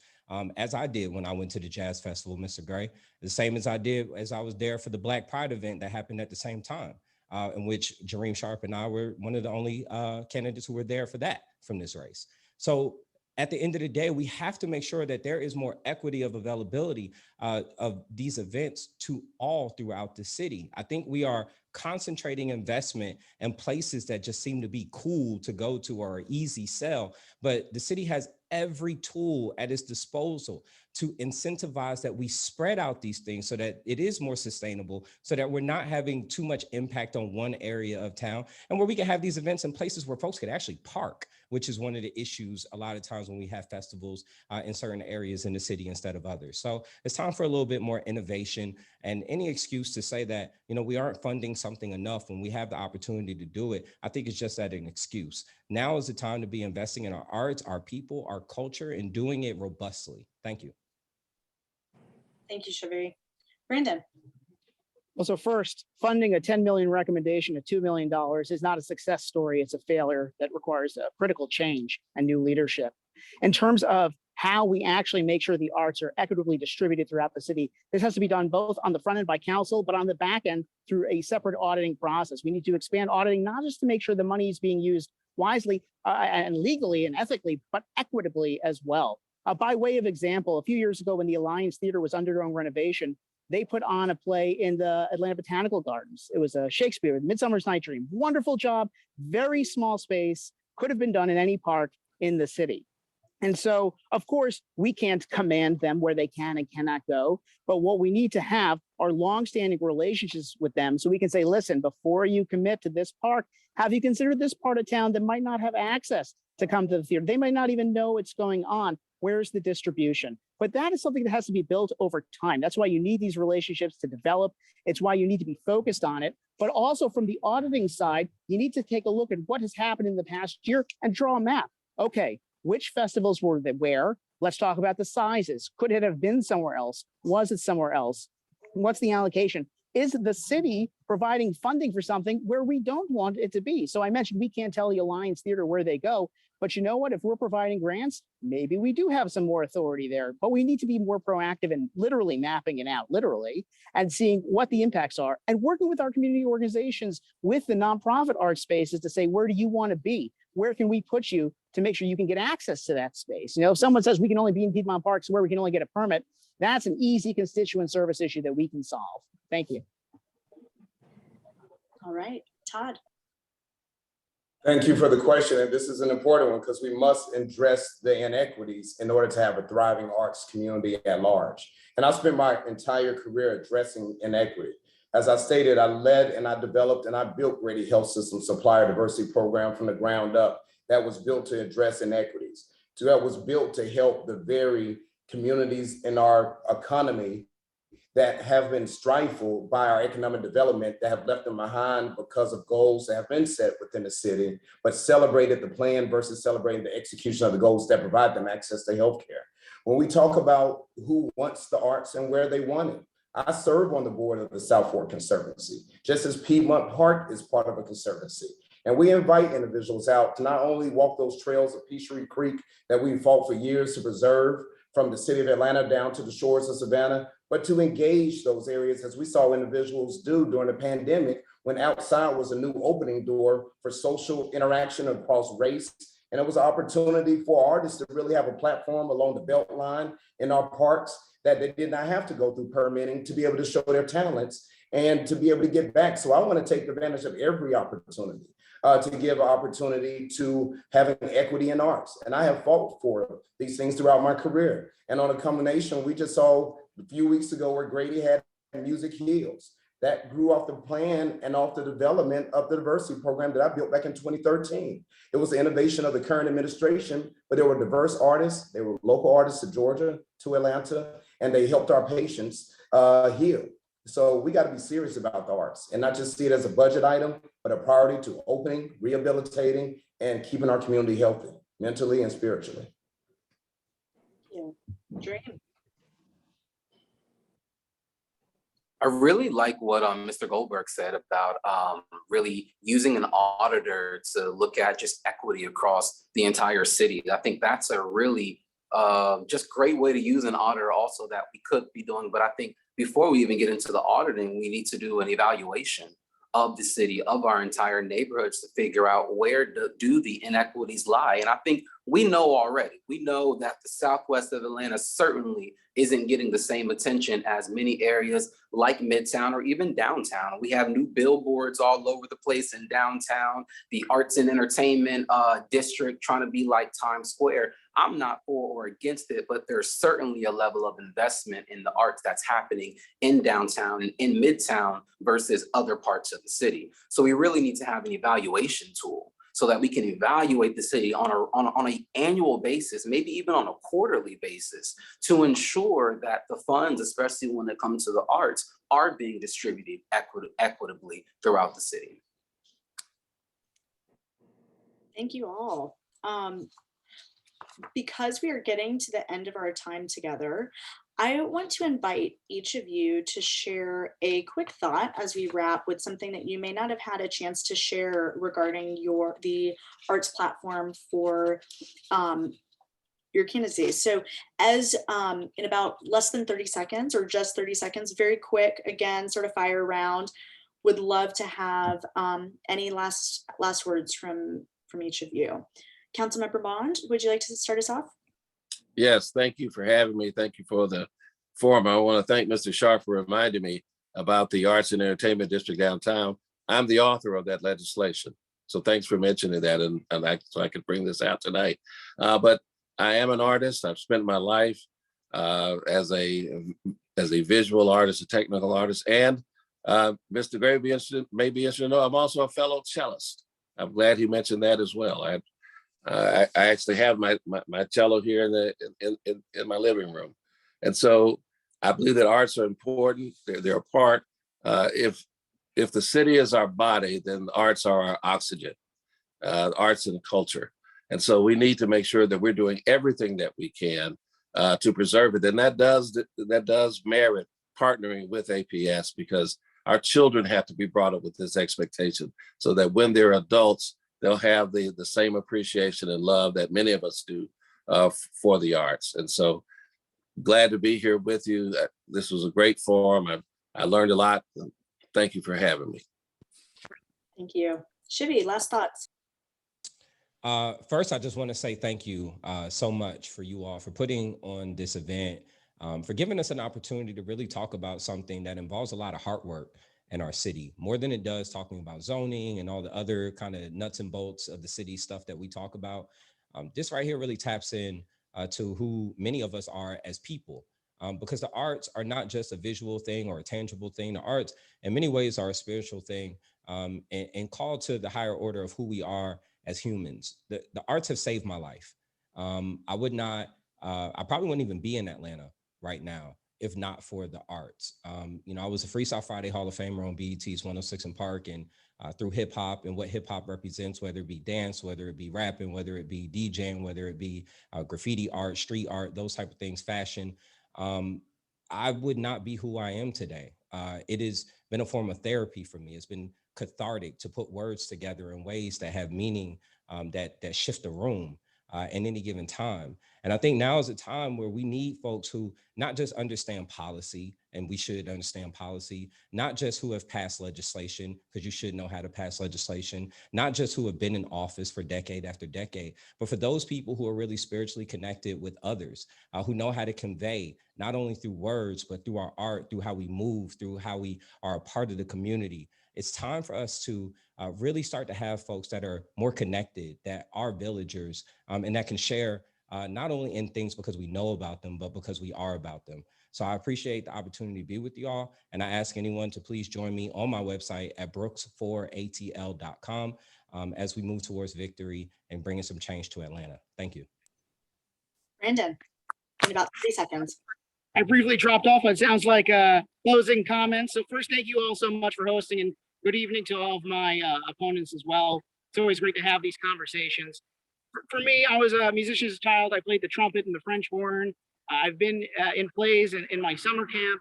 as I did when I went to the Jazz Festival, Mr. Gray, the same as I did as I was there for the Black Pride event that happened at the same time, in which Jareem Sharp and I were one of the only candidates who were there for that from this race. So at the end of the day, we have to make sure that there is more equity of availability of these events to all throughout the city. I think we are concentrating investment in places that just seem to be cool to go to or easy sell, but the city has every tool at its disposal to incentivize that we spread out these things so that it is more sustainable, so that we're not having too much impact on one area of town, and where we can have these events in places where folks could actually park, which is one of the issues a lot of times when we have festivals in certain areas in the city instead of others. So it's time for a little bit more innovation, and any excuse to say that, we aren't funding something enough when we have the opportunity to do it, I think it's just that an excuse. Now is the time to be investing in our arts, our people, our culture, and doing it robustly. Thank you. Thank you, Shivi. Brandon. Well, so first, funding a 10 million recommendation of $2 million is not a success story. It's a failure that requires a critical change and new leadership. In terms of how we actually make sure the arts are equitably distributed throughout the city, this has to be done both on the front end by council, but on the back end through a separate auditing process. We need to expand auditing, not just to make sure the money is being used wisely and legally and ethically, but equitably as well. By way of example, a few years ago when the Alliance Theater was undergoing renovation, they put on a play in the Atlanta Botanical Gardens. It was a Shakespeare, Midsummer's Night Dream. Wonderful job, very small space, could have been done in any park in the city. And so, of course, we can't command them where they can and cannot go. But what we need to have are longstanding relationships with them so we can say, listen, before you commit to this park, have you considered this part of town that might not have access to come to the theater? They might not even know what's going on. Where's the distribution? But that is something that has to be built over time. That's why you need these relationships to develop. It's why you need to be focused on it. But also from the auditing side, you need to take a look at what has happened in the past year and draw a map. Okay, which festivals were they where? Let's talk about the sizes. Could it have been somewhere else? Was it somewhere else? What's the allocation? Is the city providing funding for something where we don't want it to be? So I mentioned we can't tell the Alliance Theater where they go, but you know what? If we're providing grants, maybe we do have some more authority there, but we need to be more proactive in literally mapping it out, literally, and seeing what the impacts are and working with our community organizations, with the nonprofit art spaces to say, where do you want to be? Where can we put you to make sure you can get access to that space? If someone says we can only be in Piedmont Park, so where we can only get a permit, that's an easy constituent service issue that we can solve. Thank you. All right, Todd. Thank you for the question. And this is an important one because we must address the inequities in order to have a thriving arts community at large. And I spent my entire career addressing inequity. As I stated, I led and I developed and I built Grady Health System Supplier Diversity Program from the ground up that was built to address inequities. So that was built to help the very communities in our economy that have been stifled by our economic development, that have left them behind because of goals that have been set within the city, but celebrated the plan versus celebrating the execution of the goals that provide them access to healthcare. When we talk about who wants the arts and where they want it, I serve on the board of the South Fork Conservancy, just as Piedmont Park is part of a conservancy. And we invite individuals out to not only walk those trails of Peachtree Creek that we fought for years to preserve from the city of Atlanta down to the shores of Savannah, but to engage those areas as we saw individuals do during the pandemic, when outside was a new opening door for social interaction across race. And it was an opportunity for artists to really have a platform along the Beltline in our parks, that they did not have to go through permitting to be able to show their talents and to be able to get back. So I want to take advantage of every opportunity to give opportunity to having equity in arts. And I have fought for these things throughout my career. And on a combination, we just saw a few weeks ago where Grady had Music Heals. That grew off the plan and off the development of the diversity program that I built back in 2013. It was the innovation of the current administration, but there were diverse artists. They were local artists to Georgia, to Atlanta, and they helped our patients heal. So we got to be serious about the arts and not just see it as a budget item, but a priority to opening, rehabilitating, and keeping our community healthy, mentally and spiritually. Yeah. Dream. I really like what Mr. Goldberg said about really using an auditor to look at just equity across the entire city. I think that's a really just great way to use an auditor also that we could be doing. But I think before we even get into the auditing, we need to do an evaluation of the city, of our entire neighborhoods, to figure out where do the inequities lie. And I think we know already, we know that the southwest of Atlanta certainly isn't getting the same attention as many areas like Midtown or even downtown. We have new billboards all over the place in downtown, the arts and entertainment district trying to be like Times Square. I'm not for or against it, but there's certainly a level of investment in the arts that's happening in downtown and in Midtown versus other parts of the city. So we really need to have an evaluation tool so that we can evaluate the city on an annual basis, maybe even on a quarterly basis, to ensure that the funds, especially when it comes to the arts, are being distributed equitably throughout the city. Thank you all. Because we are getting to the end of our time together, I want to invite each of you to share a quick thought as we wrap with something that you may not have had a chance to share regarding the arts platform for your candidacy. So as in about less than 30 seconds or just 30 seconds, very quick, again, sort of fire round, would love to have any last words from each of you. Councilmember Bond, would you like to start us off? Yes, thank you for having me. Thank you for the forum. I want to thank Mr. Sharp for reminding me about the Arts and Entertainment District downtown. I'm the author of that legislation. So thanks for mentioning that, and so I could bring this out tonight. But I am an artist. I've spent my life as a visual artist, a technical artist, and Mr. Gray may be interested to know I'm also a fellow cellist. I'm glad he mentioned that as well. I actually have my cello here in my living room. And so I believe that arts are important. They're a part. If the city is our body, then the arts are our oxygen, arts and culture. And so we need to make sure that we're doing everything that we can to preserve it. And that does merit partnering with APS, because our children have to be brought up with this expectation so that when they're adults, they'll have the same appreciation and love that many of us do for the arts. And so glad to be here with you. This was a great forum. I learned a lot. Thank you for having me. Thank you. Shivi, last thoughts. First, I just want to say thank you so much for you all for putting on this event, for giving us an opportunity to really talk about something that involves a lot of hard work in our city, more than it does talking about zoning and all the other kind of nuts and bolts of the city stuff that we talk about. This right here really taps in to who many of us are as people, because the arts are not just a visual thing or a tangible thing. The arts in many ways are a spiritual thing, and call to the higher order of who we are as humans. The arts have saved my life. I probably wouldn't even be in Atlanta right now if not for the arts. You know, I was a Freestyle Friday Hall of Famer on BET's 106 and Park, and through hip hop and what hip hop represents, whether it be dance, whether it be rapping, whether it be DJing, whether it be graffiti art, street art, those type of things, fashion, I would not be who I am today. It has been a form of therapy for me. It's been cathartic to put words together in ways that have meaning, that shift the room in any given time. And I think now is a time where we need folks who not just understand policy, and we should understand policy, not just who have passed legislation, because you should know how to pass legislation, not just who have been in office for decade after decade, but for those people who are really spiritually connected with others, who know how to convey, not only through words, but through our art, through how we move, through how we are a part of the community. It's time for us to really start to have folks that are more connected, that are villagers, and that can share not only in things because we know about them, but because we are about them. So I appreciate the opportunity to be with you all. And I ask anyone to please join me on my website at brooks4atl.com as we move towards victory and bringing some change to Atlanta. Thank you. Brandon, in about 3 seconds. I briefly dropped off. It sounds like closing comments. So first, thank you all so much for hosting, and good evening to all of my opponents as well. It's always great to have these conversations. For me, I was a musician as a child. I played the trumpet and the French horn. I've been in plays in my summer camp.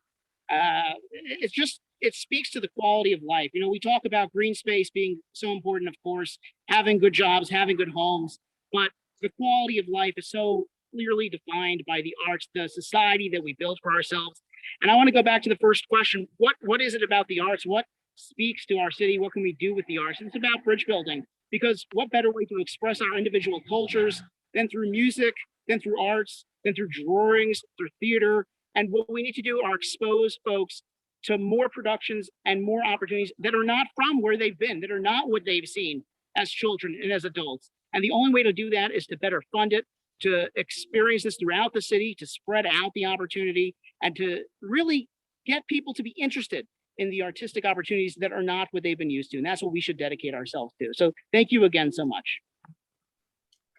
It speaks to the quality of life. You know, we talk about green space being so important, of course, having good jobs, having good homes, but the quality of life is so clearly defined by the arts, the society that we build for ourselves. And I want to go back to the first question. What is it about the arts? What speaks to our city? What can we do with the arts? And it's about bridge building, because what better way to express our individual cultures than through music, than through arts, than through drawings, through theater. And what we need to do are expose folks to more productions and more opportunities that are not from where they've been, that are not what they've seen as children and as adults. And the only way to do that is to better fund it, to experience this throughout the city, to spread out the opportunity, and to really get people to be interested in the artistic opportunities that are not what they've been used to. And that's what we should dedicate ourselves to. So thank you again so much.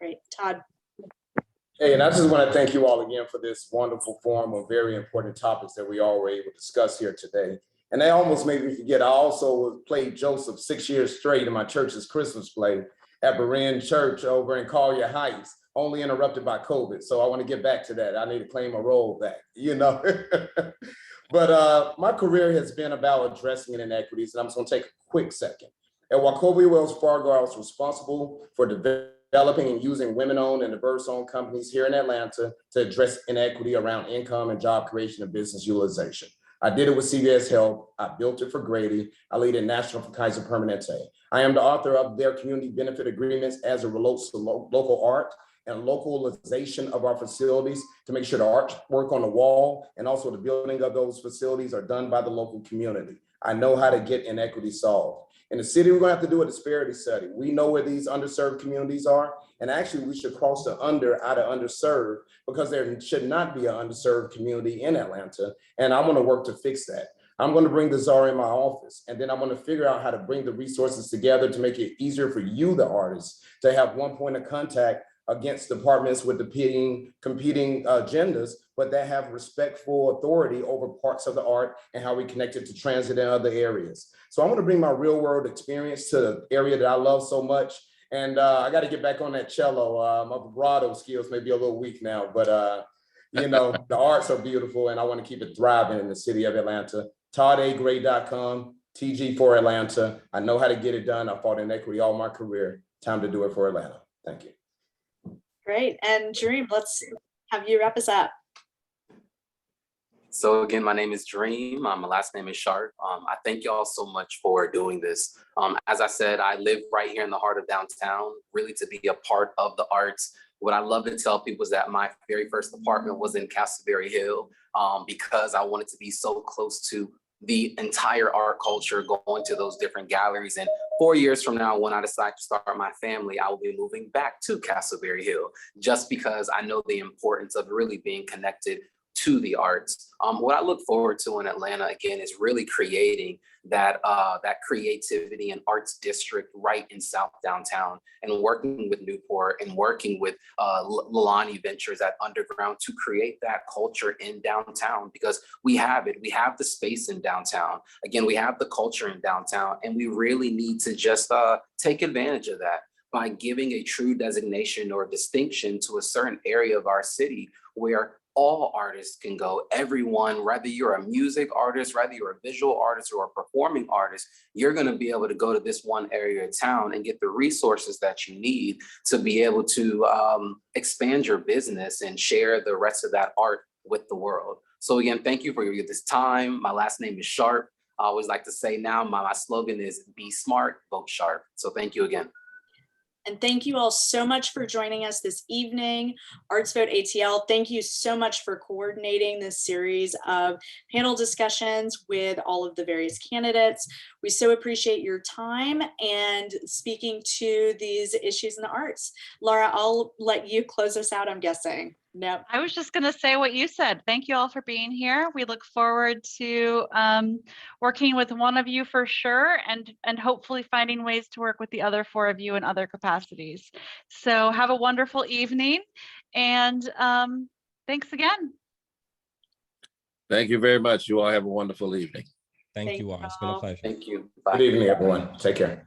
Great. Todd. Hey, and I just want to thank you all again for this wonderful forum of very important topics that we all were able to discuss here today. And they almost made me forget, I also played Joseph 6 years straight in my church's Christmas play at Berean Church over in Collier Heights, only interrupted by COVID. So I want to get back to that. I need to claim a role back, you know. But my career has been about addressing inequities, and I'm just going to take a quick second. At Wachovia Wells Fargo, I was responsible for developing and using women-owned and diverse-owned companies here in Atlanta to address inequity around income and job creation and business utilization. I did it with CVS Health. I built it for Grady. I lead it national for Kaiser Permanente. I am the author of their community benefit agreements as it relates to local art and localization of our facilities to make sure the artwork on the wall and also the building of those facilities are done by the local community. I know how to get inequity solved. In the city, we're going to have to do a disparity study. We know where these underserved communities are, and actually we should cross the under out of underserved, because there should not be an underserved community in Atlanta, and I'm going to work to fix that. I'm going to bring the czar in my office, and then I'm going to figure out how to bring the resources together to make it easier for you, the artists, to have one point of contact against departments with competing agendas, but that have respectful authority over parts of the art and how we connect it to transit and other areas. So I want to bring my real world experience to the area that I love so much. And I got to get back on that cello. My vibrato skills may be a little weak now, but you know, the arts are beautiful and I want to keep it thriving in the city of Atlanta. ToddAGray.com, TG for Atlanta. I know how to get it done. I fought inequity all my career. Time to do it for Atlanta. Thank you. Great. And Dream, let's have you wrap us up. So again, my name is Dream. My last name is Sharp. I thank you all so much for doing this. As I said, I live right here in the heart of downtown, really to be a part of the arts. What I love to tell people is that my very first apartment was in Castleberry Hill because I wanted to be so close to the entire art culture, going to those different galleries. And 4 years from now, when I decide to start my family, I will be moving back to Castleberry Hill, just because I know the importance of really being connected to the arts. What I look forward to in Atlanta, again, is really creating that creativity and arts district right in South Downtown, and working with Newport and working with Lalani Ventures at Underground to create that culture in downtown, because we have it. We have the space in downtown. Again, we have the culture in downtown, and we really need to just take advantage of that by giving a true designation or distinction to a certain area of our city where all artists can go. Everyone, whether you're a music artist, whether you're a visual artist or a performing artist, you're going to be able to go to this one area of town and get the resources that you need to be able to expand your business and share the rest of that art with the world. So again, thank you for this time. My last name is Sharp. I always like to say now, my slogan is be smart, vote sharp. So thank you again. And thank you all so much for joining us this evening. Arts Vote ATL, thank you so much for coordinating this series of panel discussions with all of the various candidates. We so appreciate your time and speaking to these issues in the arts. Laura, I'll let you close us out, I'm guessing. No. I was just going to say what you said. Thank you all for being here. We look forward to working with one of you for sure, and hopefully finding ways to work with the other 4 of you in other capacities. So have a wonderful evening, and thanks again. Thank you very much. You all have a wonderful evening. Thank Thank you all. you It's been a all. pleasure. Thank you. Bye. Good evening, everyone. Take care.